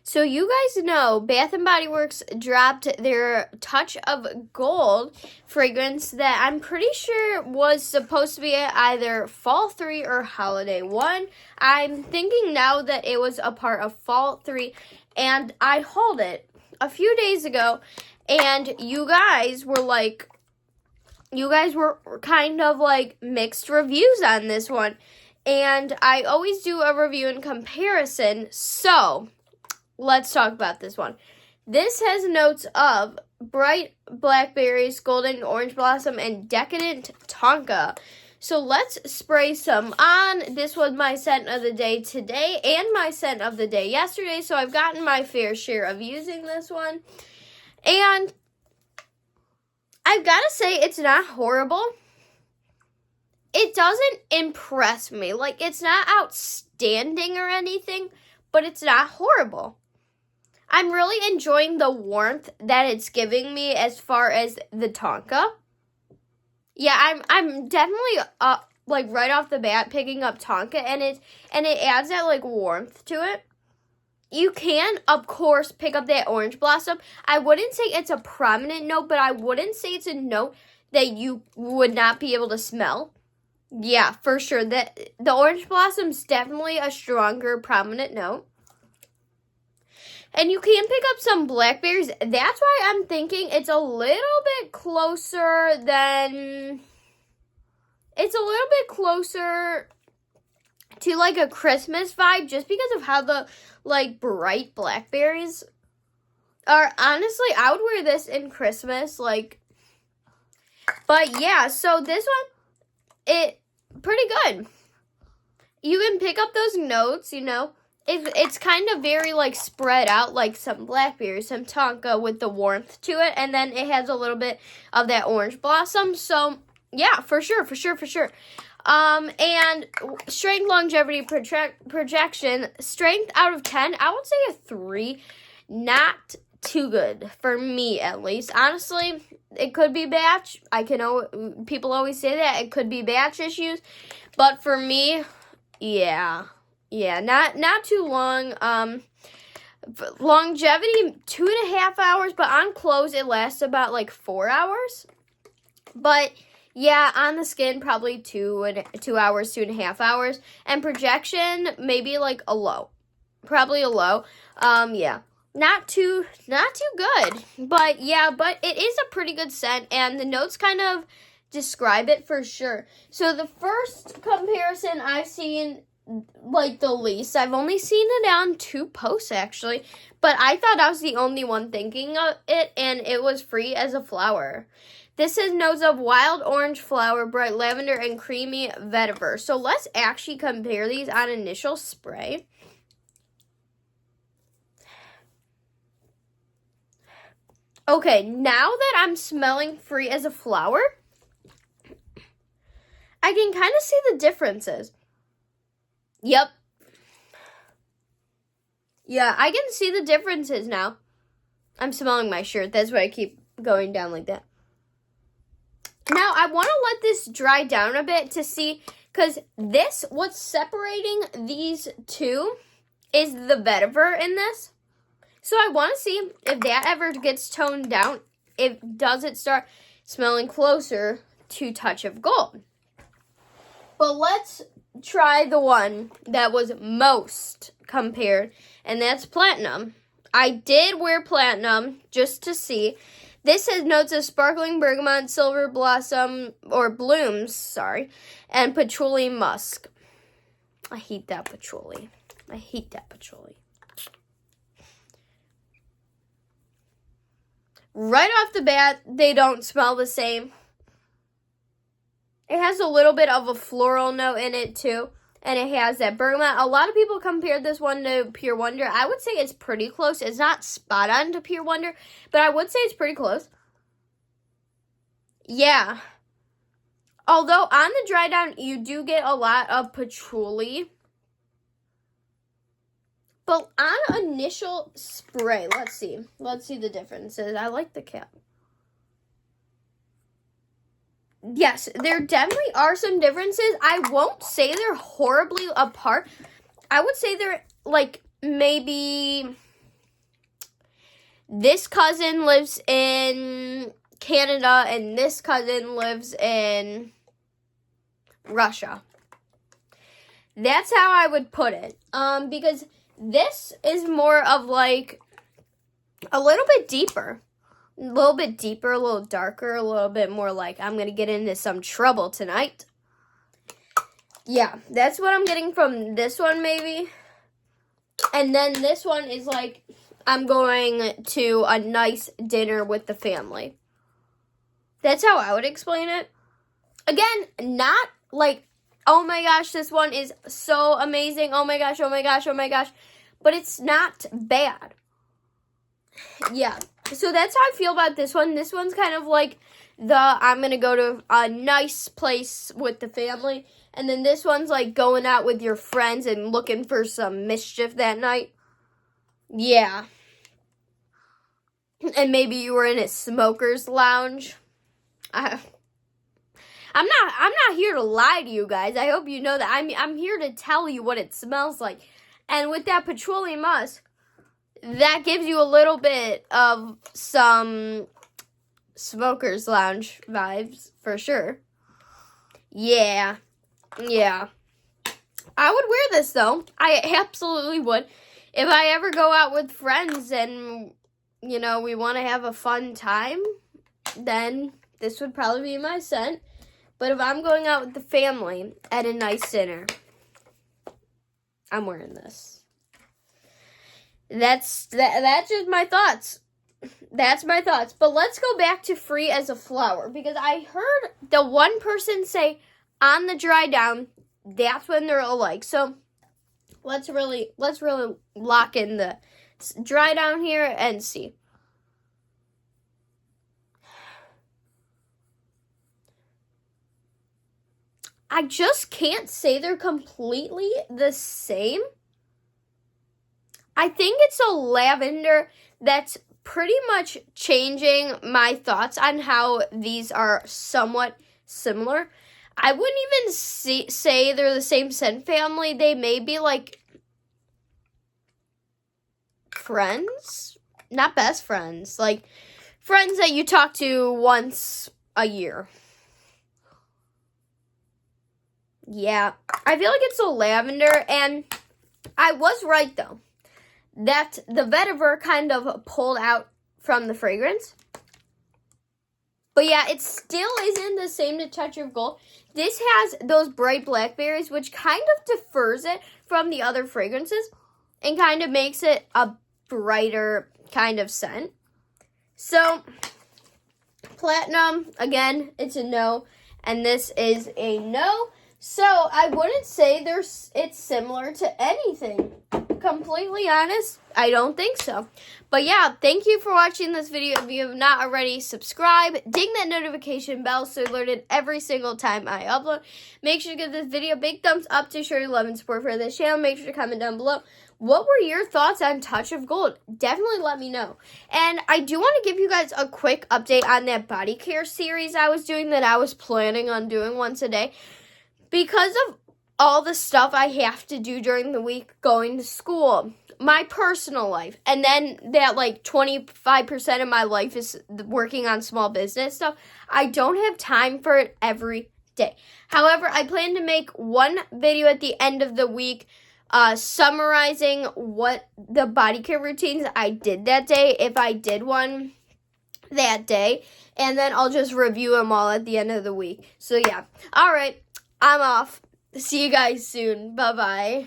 So you guys know Bath & Body Works dropped their Touch of Gold fragrance that I'm pretty sure was supposed to be either Fall 3 or Holiday 1. I'm thinking now that it was a part of Fall 3, and I hauled it a few days ago, and you guys were kind of like mixed reviews on this one. And I always do a review in comparison, so let's talk about this one. This has notes of bright blackberries, golden orange blossom, and decadent tonka. So let's spray some on. This was my scent of the day today and my scent of the day yesterday, so I've gotten my fair share of using this one. And I've got to say, it's not horrible. It doesn't impress me. Like, it's not outstanding or anything, but it's not horrible. I'm really enjoying the warmth that it's giving me as far as the tonka. Yeah, I'm definitely like right off the bat picking up tonka, and it adds that like warmth to it. You can, of course, pick up that orange blossom. I wouldn't say it's a prominent note, but I wouldn't say it's a note that you would not be able to smell. Yeah, for sure. The orange blossom's definitely a stronger, prominent note. And you can pick up some blackberries. That's why I'm thinking it's a little bit closer than... It's a little bit closer to like a Christmas vibe, just because of how the like bright blackberries are. Honestly, I would wear this in Christmas, like. But yeah, so this one, it pretty good. You can pick up those notes, you know. It's kind of very like spread out, like some blackberries, some tonka with the warmth to it, and then it has a little bit of that orange blossom. So yeah, for sure. And strength, longevity, projection, strength out of 10, I would say a 3. Not too good for me, at least. Honestly, it could be batch. People always say that it could be batch issues, but for me, yeah, not too long. Longevity 2.5 hours, but on clothes it lasts about like 4 hours. But yeah, on the skin, probably 2 hours, 2.5 hours. And projection, maybe like a low. Probably a low. Yeah. Not too good. But yeah, but it is a pretty good scent, and the notes kind of describe it for sure. So the first comparison I've seen, like the least, I've only seen it on 2 posts actually, but I thought I was the only one thinking of it, and it was Free as a Flower. This has notes of wild orange flower, bright lavender, and creamy vetiver. So let's actually compare these on initial spray. Okay, now that I'm smelling Free as a Flower, I can kind of see the differences. Yep. Yeah, I can see the differences now. I'm smelling my shirt. That's why I keep going down like that. Now, I want to let this dry down a bit to see, because what's separating these two is the vetiver in this. So I want to see if that ever gets toned down. Does it start smelling closer to Touch of Gold? But let's try the one that was most compared, and that's Platinum. I did wear Platinum just to see. This has notes of sparkling bergamot, silver blossom, or blooms, and patchouli musk. I hate that patchouli. Right off the bat, they don't smell the same. It has a little bit of a floral note in it too, and it has that bergamot. A lot of people compared this one to Pure Wonder. I would say it's pretty close. It's not spot on to Pure Wonder, but I would say it's pretty close. Yeah. Although on the dry down, you do get a lot of patchouli. But on initial spray, let's see the differences. I like the cap. Yes, there definitely are some differences. I won't say they're horribly apart. I would say they're like maybe this cousin lives in Canada and this cousin lives in Russia. That's how I would put it. Because this is more of like a little bit deeper. A little bit deeper, a little darker, a little bit more like I'm going to get into some trouble tonight. Yeah, that's what I'm getting from this one maybe. And then this one is like I'm going to a nice dinner with the family. That's how I would explain it. Again, not like, oh my gosh, this one is so amazing. Oh my gosh, oh my gosh, oh my gosh. But it's not bad. Yeah. So that's how I feel about this one. This one's kind of like I'm going to go to a nice place with the family. And then this one's like going out with your friends and looking for some mischief that night. Yeah. And maybe you were in a smoker's lounge. I'm not here to lie to you guys. I hope you know that. I'm here to tell you what it smells like. And with that petroleum musk, that gives you a little bit of some smoker's lounge vibes for sure. Yeah. Yeah. I would wear this though. I absolutely would. If I ever go out with friends and, you know, we want to have a fun time, then this would probably be my scent. But if I'm going out with the family at a nice dinner, I'm wearing this. That's just my thoughts. That's my thoughts. But let's go back to Free as a Flower, because I heard the one person say on the dry down, that's when they're alike. So let's really lock in the dry down here and see. I just can't say they're completely the same. I think it's a lavender that's pretty much changing my thoughts on how these are somewhat similar. I wouldn't even say they're the same scent family. They may be like friends, not best friends, like friends that you talk to once a year. Yeah, I feel like it's a lavender, and I was right though, that the vetiver kind of pulled out from the fragrance. But yeah, it still isn't the same to Touch of Gold. This has those bright blackberries, which kind of differs it from the other fragrances and kind of makes it a brighter kind of scent. So, Platinum, again, it's a no, and this is a no. So, I wouldn't say it's similar to anything. Completely honest, I don't think so. But yeah, thank you for watching this video. If you have not already, subscribe, ding that notification bell so you're alerted every single time I upload. Make sure to give this video a big thumbs up to show your love and support for this channel. Make sure to comment down below. What were your thoughts on Touch of Gold? Definitely let me know. And I do want to give you guys a quick update on that body care series I was doing that I was planning on doing once a day. Because of all the stuff I have to do during the week, going to school, my personal life, and then that like 25% of my life is working on small business stuff, I don't have time for it every day. However, I plan to make one video at the end of the week summarizing what the body care routines I did that day, if I did one that day, and then I'll just review them all at the end of the week. So yeah, all right, I'm off. See you guys soon. Bye-bye.